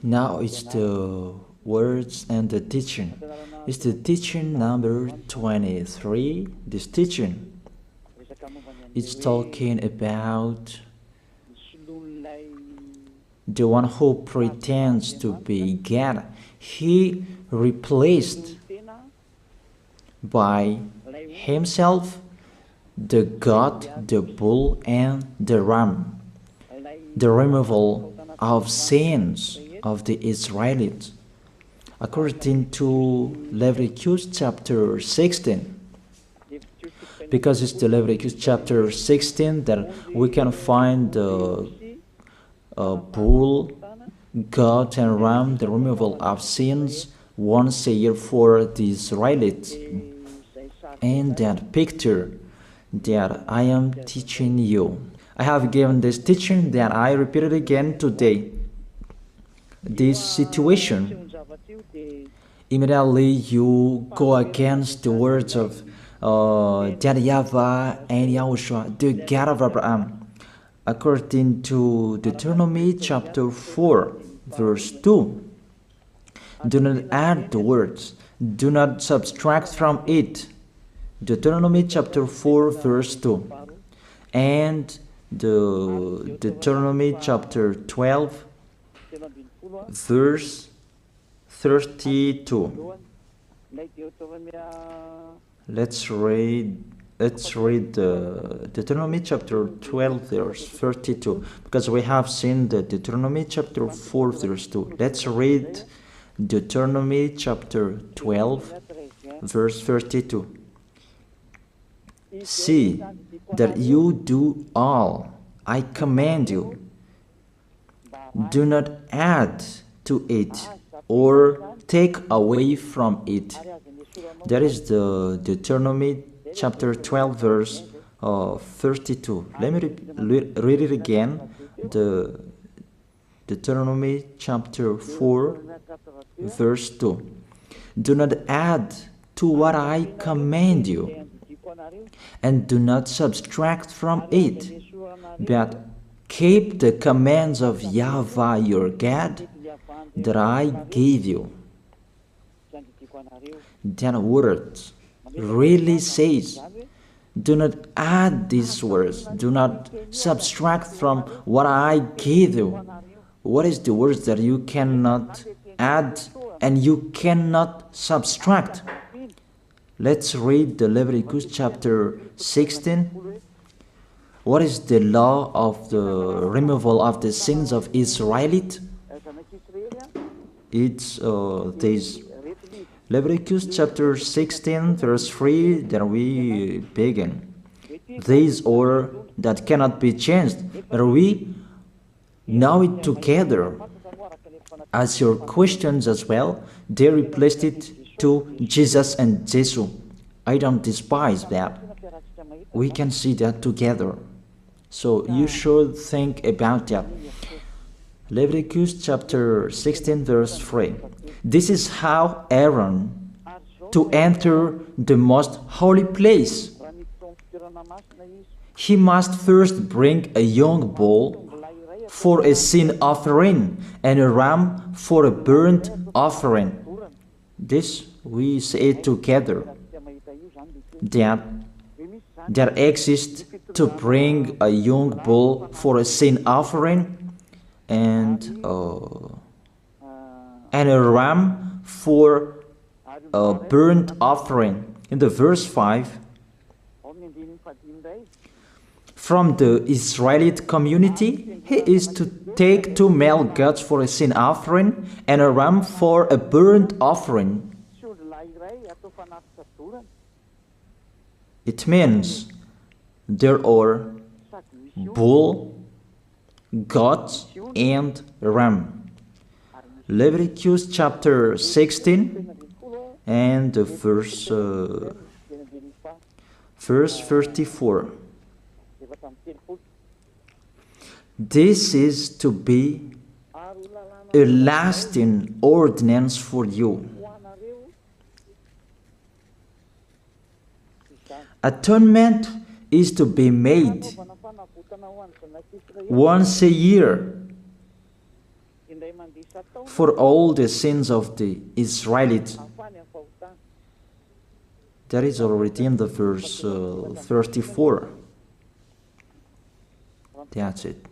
Now it's the words and the teaching. It's the teaching number 23. This teaching is talking about the one who pretends to be God. He replaced by himself the goat, the bull, and the ram. The removal of sins of the Israelites. According to Leviticus chapter 16. Because it's the Leviticus chapter 16 that we can find the bull, goat, and ram, the removal of sins once a year for the Israelites. And that picture that I am teaching you. I have given this teaching that I repeated again today. This situation, immediately you go against the words of that YAHVAH and YAHOSHUAH, the God of Abraham. According to Deuteronomy chapter 4, verse 2. Do not add the words, do not subtract from it. Deuteronomy chapter 4, verse 2. And the Deuteronomy chapter 12, verse 32. Let's read Deuteronomy chapter 12, verse 32, because we have seen the Deuteronomy chapter 4, verse 2. Let's read Deuteronomy chapter 12, verse 32. See that you do all I command you. Do not add to it or take away from it. That is the Deuteronomy chapter 12, verse 32. Let me read it again. The Deuteronomy chapter 4, verse 2. Do not add to what I command you, and do not subtract from it, but keep the commands of YAHVAH your God that I gave you. That word really says, do not add these words, do not subtract from what I gave you. What is the words that you cannot add and you cannot subtract? Let's read the Leviticus chapter 16. What is the law of the removal of the sins of Israelite? It's this. Leviticus chapter 16, verse 3, that we begin. This order that cannot be changed, but we know it together. As your questions as well, they replaced it to Jesus and Jesus. I don't despise that. We can see that together. So you should think about that. Leviticus chapter 16, verse 3. This is how Aaron to enter the most holy place. He must first bring a young bull for a sin offering and a ram for a burnt offering. This we say together. That exists to bring a young bull for a sin offering and a ram for a burnt offering. In the verse 5, from the Israelite community, he is to take 2 male goats for a sin offering and a ram for a burnt offering. It means there are bull, goat, and ram. Leviticus chapter 16 and the verse 34. This is to be a lasting ordinance for you. Atonement is to be made once a year for all the sins of the Israelites. That is already in the verse 34. That's it.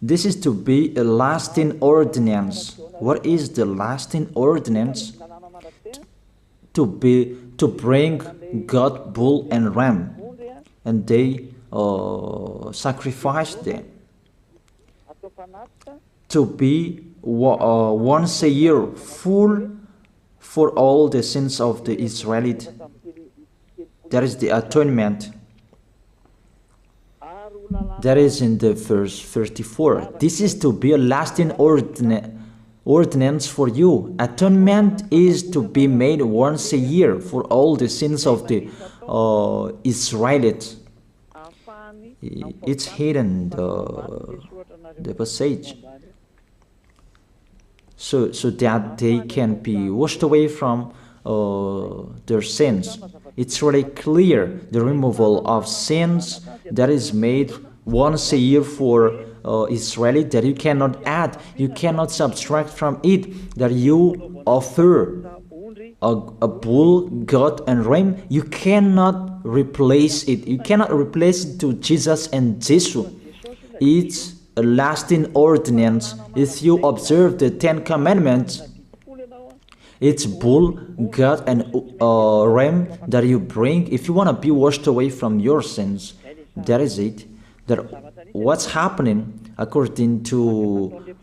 This is to be a lasting ordinance. What is the lasting ordinance? To bring God, bull and ram, and they sacrifice them. To be once a year full for all the sins of the Israelites. That is the atonement. That is in the verse 34. This is to be a lasting ordinance for you. Atonement is to be made once a year for all the sins of the Israelites. It's hidden, the passage. So that they can be washed away from their sins. It's really clear, the removal of sins that is made once a year for Israeli, that you cannot add, you cannot subtract from it, that you offer a bull, goat and ram, you cannot replace it. You cannot replace it to Jesus and Jesus. It's a lasting ordinance. If you observe the 10 Commandments, it's bull, goat and ram that you bring. If you want to be washed away from your sins, that is it. That what's happening according to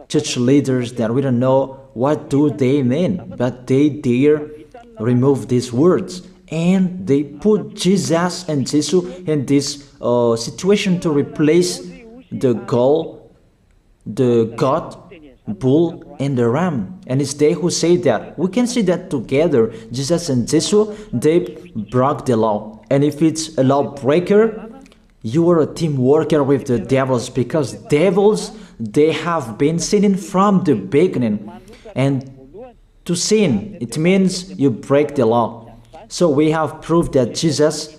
church leaders, that we don't know what do they mean, but they dare remove these words and they put Jesus and Jesus in this situation to replace the goat, bull and the ram. And it's they who say that. We can see that together, Jesus and Jesus, they broke the law. And if it's a lawbreaker, you are a team worker with the devils, because devils, they have been sinning from the beginning. And to sin, it means you break the law. So we have proof that Jesus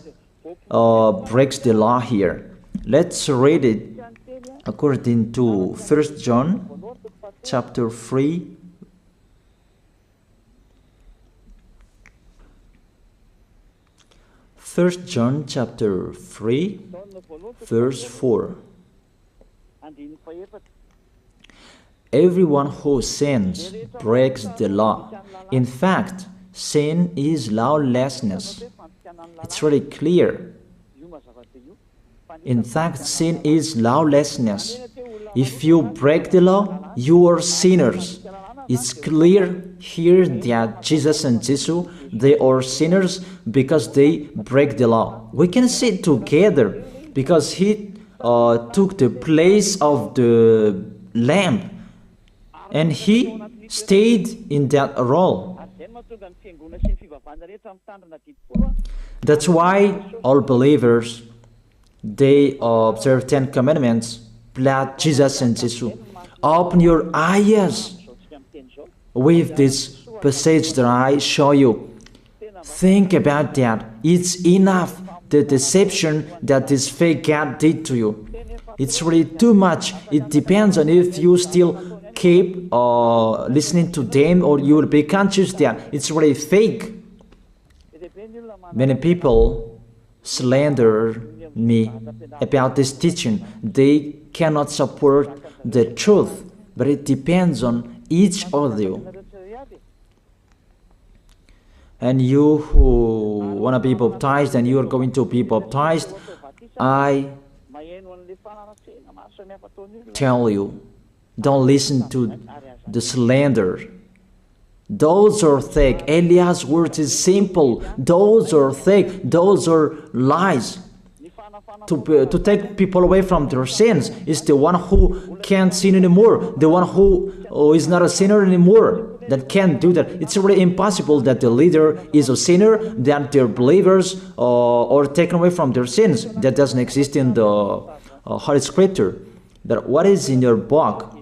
breaks the law here. Let's read it according to 1 John chapter 3. First John chapter 3, verse 4. Everyone who sins breaks the law. In fact, sin is lawlessness. It's really clear. In fact, sin is lawlessness. If you break the law, you are sinners. It's clear here that Jesus and Jesus, they are sinners because they break the law. We can see it together because he took the place of the lamb and he stayed in that role. That's why all believers, they observe 10 commandments, blood, Jesus and Jesus. Open your eyes with this passage that I show you. Think about that. It's enough, the deception that this fake God did to you. It's really too much. It depends on if you still keep listening to them, or you will be conscious that it's really fake. Many people slander me about this teaching. They cannot support the truth, but it depends on each of you. And you who want to be baptized and you are going to be baptized, I tell you, don't listen to the slander. Those are fake. Eliah's words is simple. Those are fake. Those are lies. To take people away from their sins is the one who can't sin anymore. The one who is not a sinner anymore, that can't do that. It's really impossible that the leader is a sinner, that their believers are taken away from their sins. That doesn't exist in the Holy Scripture. That what is in your book?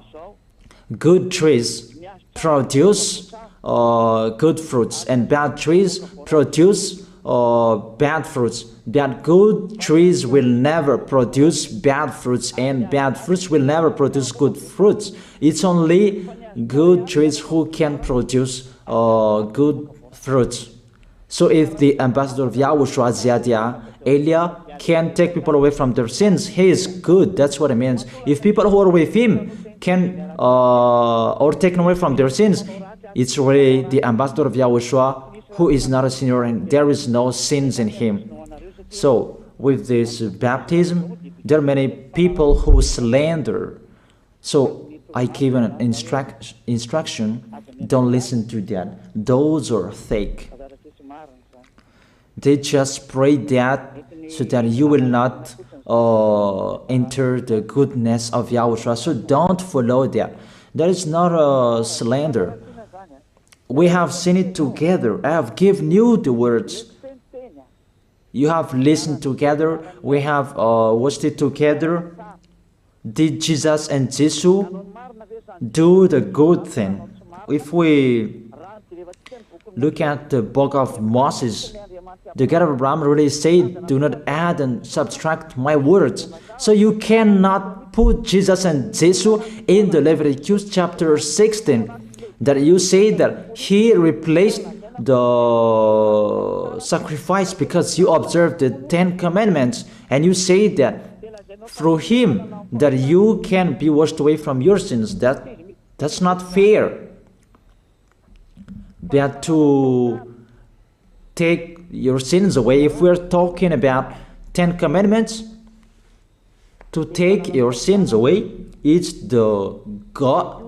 Good trees produce good fruits, and bad trees produce bad fruits. That good trees will never produce bad fruits, and bad fruits will never produce good fruits. It's only good trees who can produce good fruits. So if the ambassador of Yahushua, Ziyadiyah, Elia, can take people away from their sins, he is good. That's what it means. If people who are with him can or taken away from their sins, it's really the ambassador of Yahushua who is not a sinner, and there is no sins in him. So with this baptism, there are many people who slander. So I give an instruction, don't listen to that. Those are fake. They just pray that so that you will not enter the goodness of Yahushua. So don't follow that. That is not a slander. We have seen it together. I have given you the words. You have listened together. We have watched it together. Did Jesus and Jesus do the good thing? If we look at the book of Moses, the God of Abraham really said, do not add and subtract my words. So you cannot put Jesus and Jesus in the Leviticus chapter 16. That you say that he replaced the sacrifice because you observed the 10 commandments, and you say that through him that you can be washed away from your sins. That's not fair. That to take your sins away, if we're talking about 10 commandments, to take your sins away, it's the God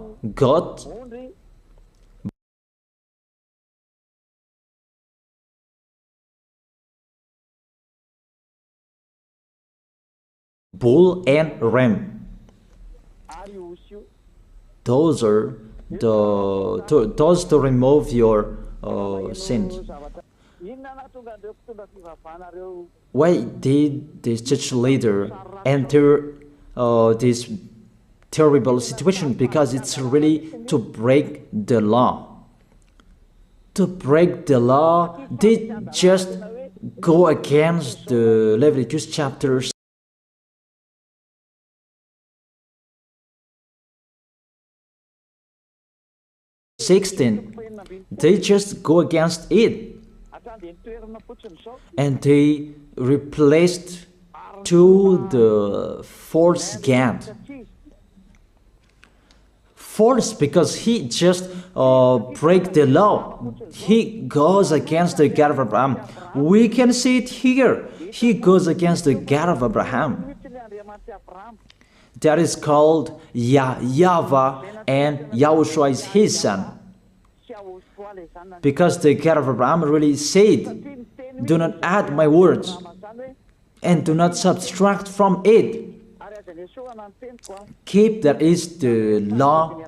bull and ram. Those are those to remove your sins. Why did this church leader enter this terrible situation? Because it's really to break the law. To break the law, they just go against the Leviticus chapter 16. They just go against it, and they replaced to the false God. False because he just break the law. He goes against the God of Abraham. We can see it here. He goes against the God of Abraham. That is called YAHVAH, and YAHOSHUAH is his son. Because the God of Abraham really said, do not add my words and do not subtract from it. Keep, that is the law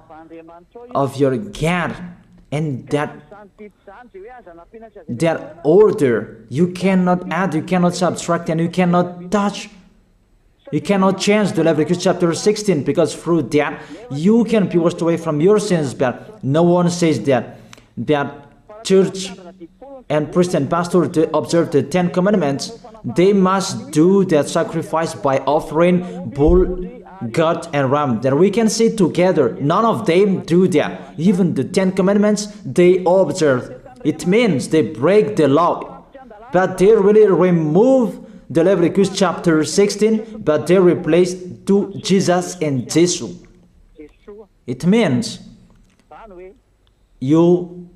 of your God, and that order. You cannot add, you cannot subtract, and you cannot touch. You cannot change the Leviticus chapter 16, because through that you can be washed away from your sins. But no one says that church and priest and pastor to observe the 10 commandments, they must do that sacrifice by offering bull, goat, and ram. That we can see together. None of them do that. Even the 10 commandments they observe. It means they break the law, but they really remove the Leviticus chapter 16, but they replace to Jesus and Jesus. It means you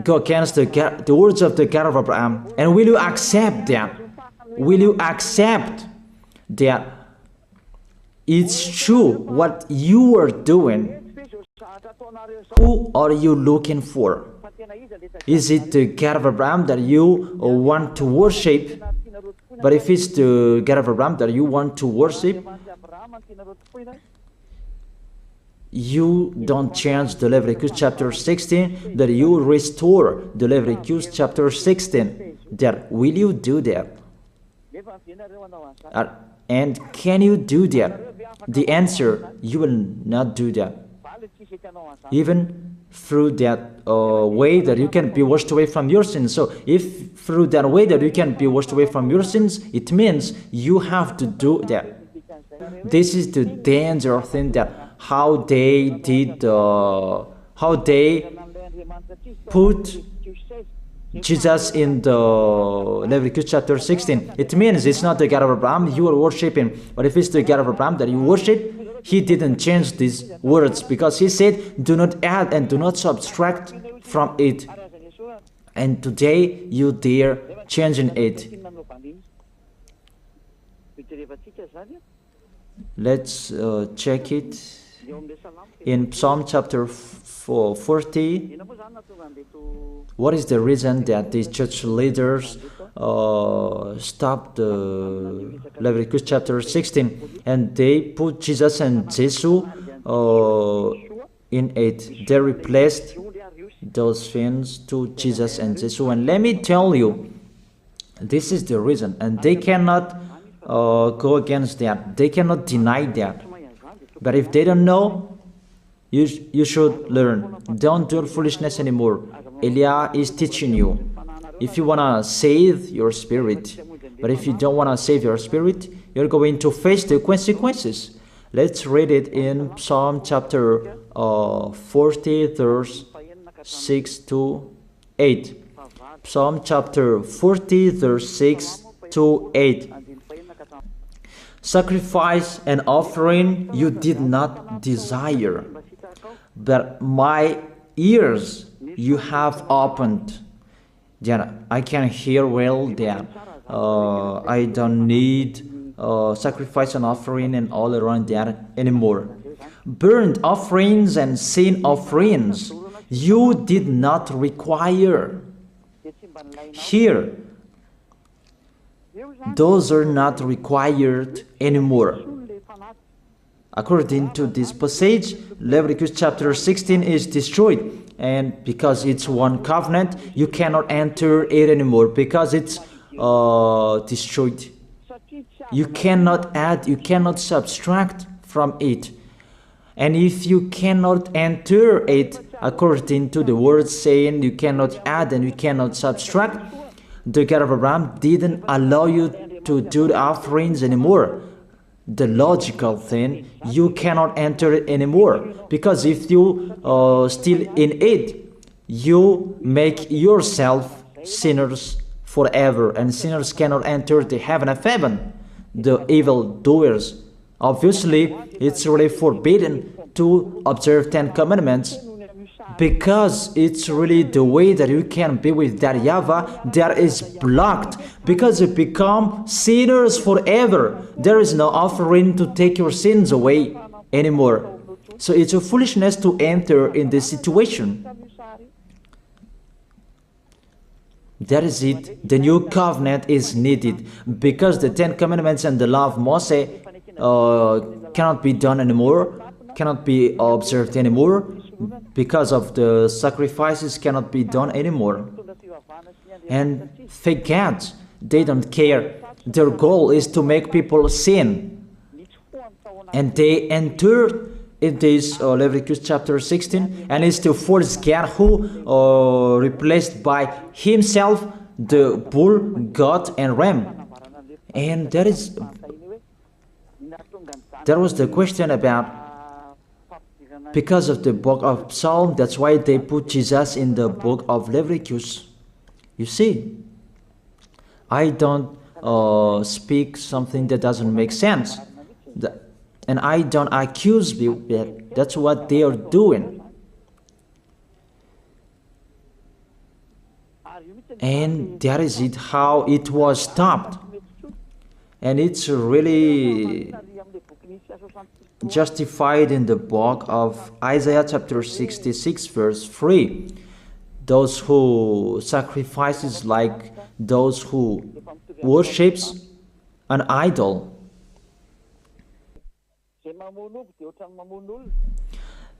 go against the words of the God of Abraham. And will you accept that? Will you accept that it's true what you are doing? Who are you looking for? Is it the God of Abraham that you want to worship? But if it's the God of Abraham that you want to worship, you don't change the Leviticus chapter 16, that you restore the Leviticus chapter 16. That will you do that? And can you do that? The answer, you will not do that. Even through that way that you can be washed away from your sins. So if through that way that you can be washed away from your sins, it means you have to do that. This is the danger thing, that how they did, how they put Jesus in the Leviticus chapter 16. It means it's not the God of Abraham you are worshiping, but if it's the God of Abraham that you worship, he didn't change these words, because he said, do not add and do not subtract from it. And today you dare changing it. Let's check it in Psalm chapter 40. What is the reason that these church leaders stopped the Leviticus chapter 16 and they put Jesus and Jesus in it? They replaced those things to Jesus and Jesus. And let me tell you, this is the reason, and they cannot go against that. They cannot deny that. But if they don't know, you should learn. Don't do foolishness anymore. Elia is teaching you. If you want to save your spirit, but if you don't want to save your spirit, you're going to face the consequences. Let's read it in Psalm chapter 40, verse 6 to 8. Psalm chapter 40, verse 6 to 8. Sacrifice and offering you did not desire, but my ears you have opened. That I can hear well that I don't need sacrifice and offering and all around that anymore. Burnt offerings and sin offerings you did not require. Here, those are not required anymore. According to this passage, Leviticus chapter 16 is destroyed. And because it's one covenant, you cannot enter it anymore, because it's destroyed. You cannot add, you cannot subtract from it. And if you cannot enter it, according to the word saying you cannot add and you cannot subtract, the God of Abraham didn't allow you to do the offerings anymore. The logical thing, you cannot enter it anymore, because if you still in it, you make yourself sinners forever, and sinners cannot enter the heaven of heaven, the evil doers. Obviously, it's really forbidden to observe 10 commandments, because it's really the way that you can be with that YAHVAH that is blocked, because you become sinners forever. There is no offering to take your sins away anymore. So it's a foolishness to enter in this situation. That is it. The new covenant is needed, because the 10 commandments and the law of Moses cannot be done anymore, cannot be observed anymore, because of the sacrifices cannot be done anymore. And fake gods, they don't care. Their goal is to make people sin. And they entered in this Leviticus chapter 16, and it's the false God who replaced by himself the bull, goat, and ram. And there was the question about, because of the book of Psalm, that's why they put Jesus in the book of Leviticus. You see, I don't speak something that doesn't make sense. And I don't accuse you that that's what they are doing. And that is it, how it was stopped. And it's really justified in the book of Isaiah chapter 66 verse 3. Those who sacrifices like those who worships an idol.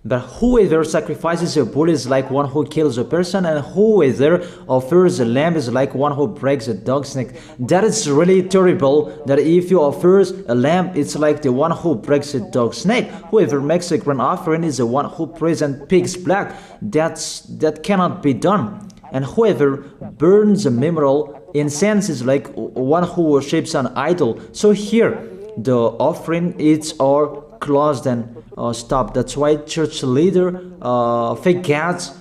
But whoever sacrifices a bull is like one who kills a person, and whoever offers a lamb is like one who breaks a dog's neck. That is really terrible, that if you offer a lamb, it's like the one who breaks a dog's neck. Whoever makes a grain offering is the one who presents pig's blood. That cannot be done. And whoever burns a memorial incense is like one who worships an idol. So here, the offering is all closed and stopped. That's why church leader forgets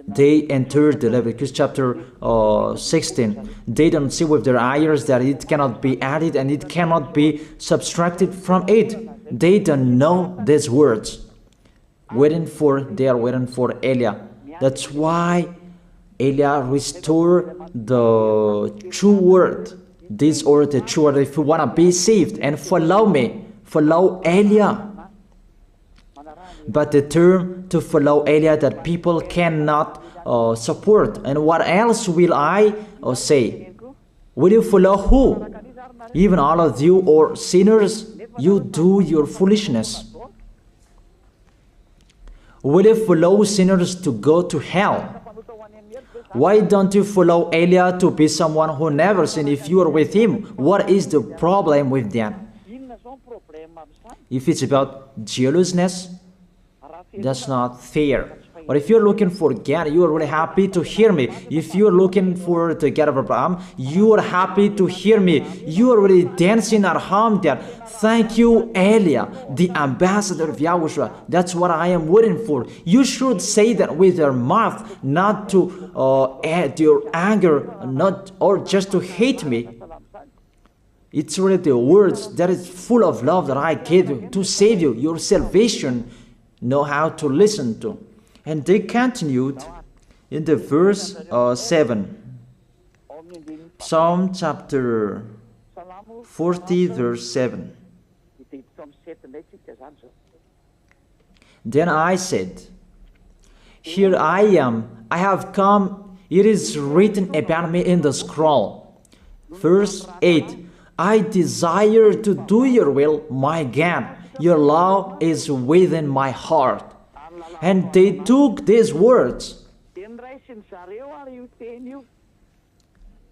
they entered the Leviticus chapter 16. They don't see with their eyes that it cannot be added and it cannot be subtracted from it. They don't know these words. They are waiting for Eliah. That's why Eliah restored the true word. This or the true word. If you want to be saved and follow me, follow Eliah. But the term to follow Eliah that people cannot support. And what else will I say? Will you follow who? Even all of you or sinners, you do your foolishness. Will you follow sinners to go to hell? Why don't you follow Eliah to be someone who never sinned if you are with him? What is the problem with that? If it's about jealousness, that's not fair. But if you're looking for God, you are really happy to hear me. If you're looking for the God of Abraham, you are happy to hear me. You are really dancing at home there. Thank you, Eliah, the ambassador of Yahushua. That's what I am waiting for. You should say that with your mouth, not to add your anger, not or just to hate me. It's really the words that is full of love that I gave you to save you. Your salvation, know how to listen to. And they continued in the verse 7. Psalm chapter 40 verse 7. Then I said, here I am, I have come, it is written about me in the scroll. Verse 8. I desire to do your will, my God. Your law is within my heart. And they took these words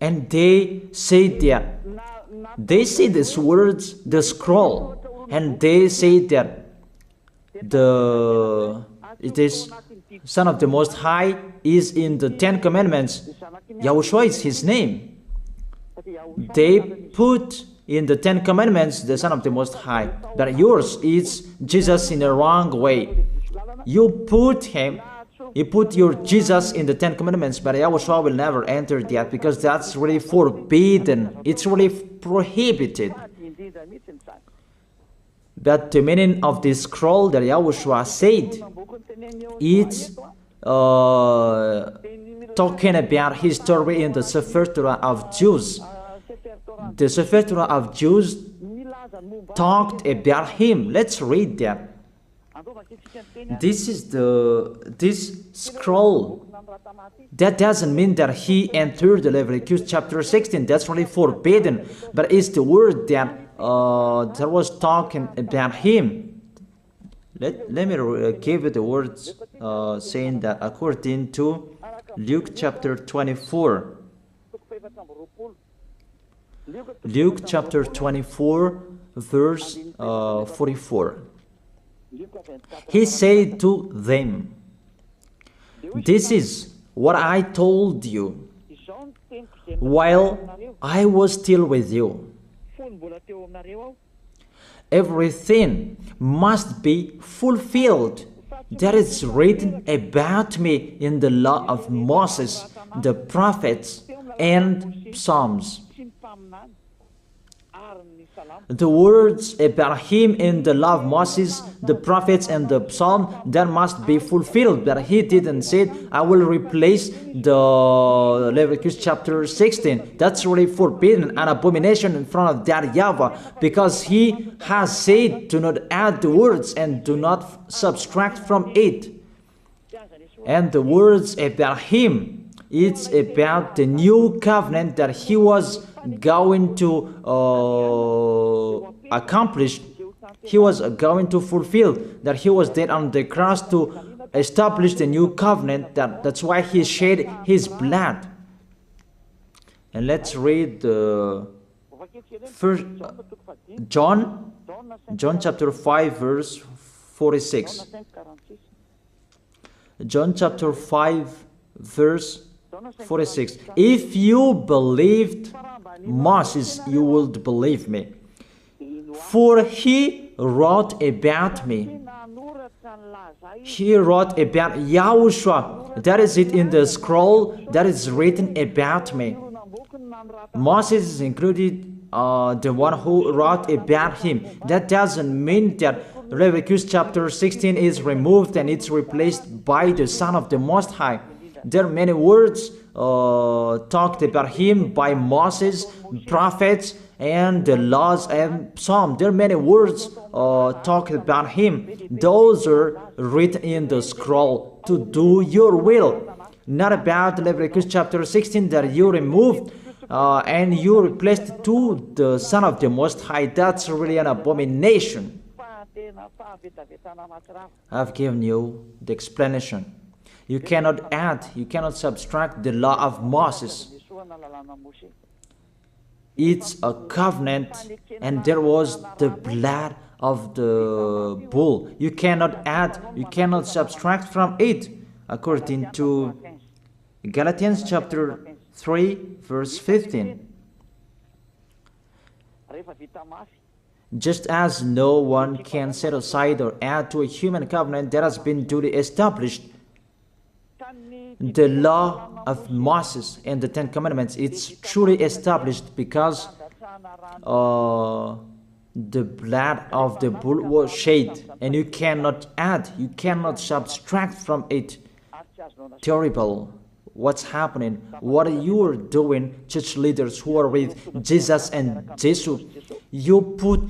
and they said that they say these words, the scroll, and they say that it is Son of the Most High is in the 10 Commandments. Yahushua is his name. They put in the 10 Commandments the Son of the Most High, but yours is Jesus in the wrong way. You put your Jesus in the 10 Commandments, but Yahushua will never enter that because that's really forbidden. It's really prohibited. But the meaning of this scroll that Yahushua said, it's talking about his story in the Sefer Torah of Jews. The Sefer Torah of Jews talked about him. Let's read that. This is this scroll. That doesn't mean that he entered the Leviticus chapter 16. That's really forbidden. But it's the word that was talking about him. Let me give you the words saying that according to Luke chapter 24. Luke chapter 24 verse 44. He said to them, this is what I told you while I was still with you. Everything must be fulfilled that is written about me in the law of Moses, the prophets, and Psalms. The words about him in the law of Moses, the prophets, and the psalm, that must be fulfilled. But he didn't say, I will replace the Leviticus chapter 16. That's really forbidden, an abomination in front of that YAHVAH, because he has said, do not add the words and do not subtract from it. And the words about him, it's about the new covenant that he was going to accomplish He was going to fulfill that. He was dead on the cross to establish the new covenant. That's why he shed his blood. And let's read first John chapter 5 verse 46. John chapter 5 verse 46. If you believed Moses, you would believe me, for he wrote about me. He wrote about YAHOSHUAH. That is it in the scroll that is written about me. Moses is included, the one who wrote about him. That doesn't mean that Leviticus chapter 16 is removed and it's replaced by the Son of the Most High. There are many words talked about him by Moses, prophets, and the laws and Psalm. There are many words talked about him. Those are written in the scroll to do your will. Not about Leviticus chapter 16 that you removed and you replaced to the Son of the Most High. That's really an abomination. I've given you the explanation. You cannot add, you cannot subtract the law of Moses. It's a covenant, and there was the blood of the bull. You cannot add, you cannot subtract from it, according to Galatians chapter 3 verse 15. Just as no one can set aside or add to a human covenant that has been duly established, the law of Moses and the Ten Commandments, it's truly established because the blood of the bull was shed, and you cannot add, you cannot subtract from it. Terrible. What's happening? What you are doing, church leaders who are with Jesus and Jesus? You put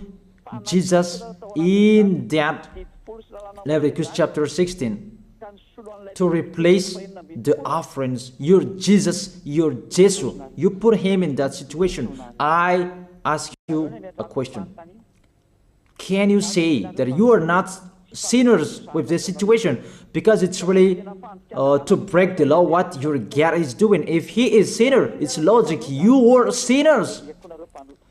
Jesus in that Leviticus chapter 16 to replace the offerings. You're Jesus, you're Jesus. You put him in that situation. I ask you a question. Can you say that you are not sinners with this situation? Because it's really to break the law what your God is doing. If he is sinner, it's logic. You are sinners.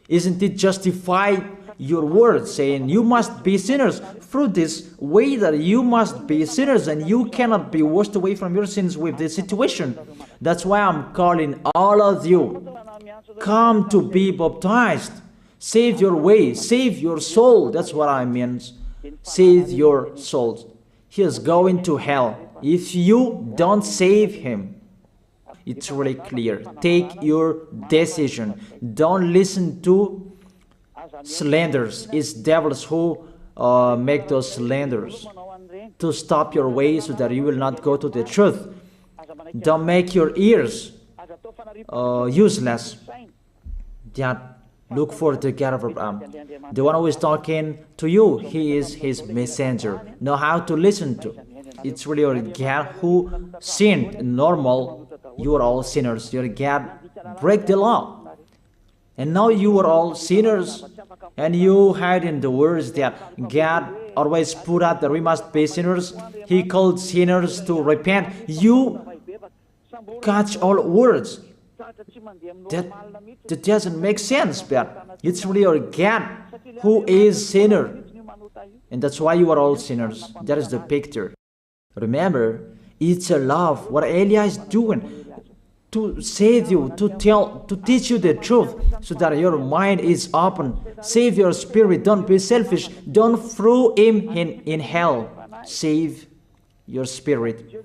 Isn't it justify your word saying you must be sinners? Through this way that you must be sinners and you cannot be washed away from your sins with this situation. That's why I'm calling all of you. Come to be baptized. Save your way. Save your soul. That's what I mean. Save your souls. He is going to hell if you don't save him. It's really clear. Take your decision. Don't listen to slanders. It's devils who make those slanders to stop your way so that you will not go to the truth. Don't make your ears useless. Look for the God of Abraham. The one who is talking to you, he is his messenger. Know how to listen to. It's really your God who sinned. Normal, you are all sinners. Your God break the law. And now you are all sinners. And you hide in the words that God always put out that we must be sinners. He called sinners to repent. You catch all words. That doesn't make sense, but it's really your God who is sinner. And that's why you are all sinners. That is the picture. Remember, it's a love. What Elia is doing to save you, to teach you the truth, so that your mind is open. Save your spirit. Don't be selfish. Don't throw him in hell. Save your spirit.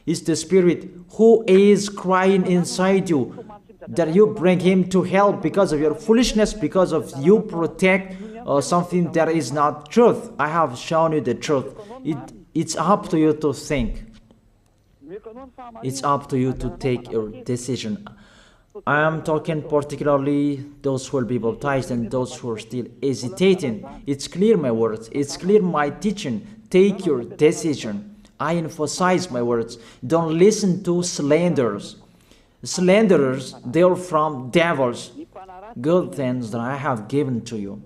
It's the spirit who is crying inside you, that you bring him to hell because of your foolishness, because of you protect something that is not truth. I have shown you the truth. It's up to you to think. It's up to you to take your decision. I am talking particularly those who will be baptized and those who are still hesitating. It's clear my words. It's clear my teaching. Take your decision. I emphasize my words. Don't listen to slanders. Slanderers, they are from devils. Good things that I have given to you.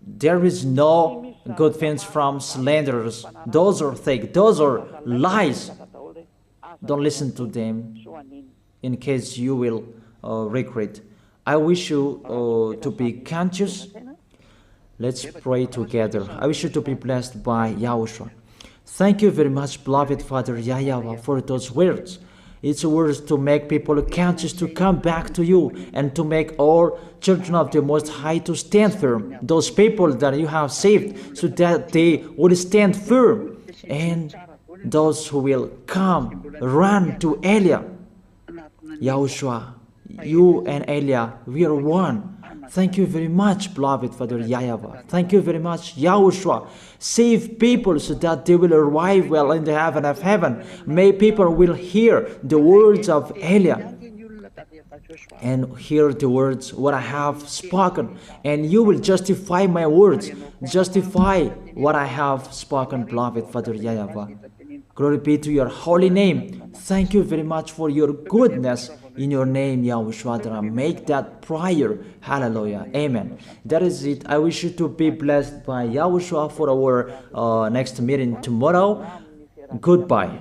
There is no good things from slanderers. Those are fake. Those are lies. Don't listen to them in case you will regret. I wish you to be conscious. Let's pray together. I wish you to be blessed by Yahushua. Thank you very much, beloved Father YAHVAH, for those words. It's words to make people conscious to come back to you and to make all children of the Most High to stand firm. Those people that you have saved, so that they will stand firm. And those who will come, run to Elia. Yahushua, you and Elia, we are one. Thank you very much, beloved Father YAHVAH. Thank you very much, Yahushua. Save people so that they will arrive well in the heaven of heaven. May people will hear the words of Elia and hear the words what I have spoken, and you will justify my words, justify what I have spoken, beloved Father YAHVAH. Glory be to your holy name. Thank you very much for your goodness. In your name, Yahushua, that I make that prayer. Hallelujah. Amen. That is it. I wish you to be blessed by Yahushua for our next meeting tomorrow. Goodbye.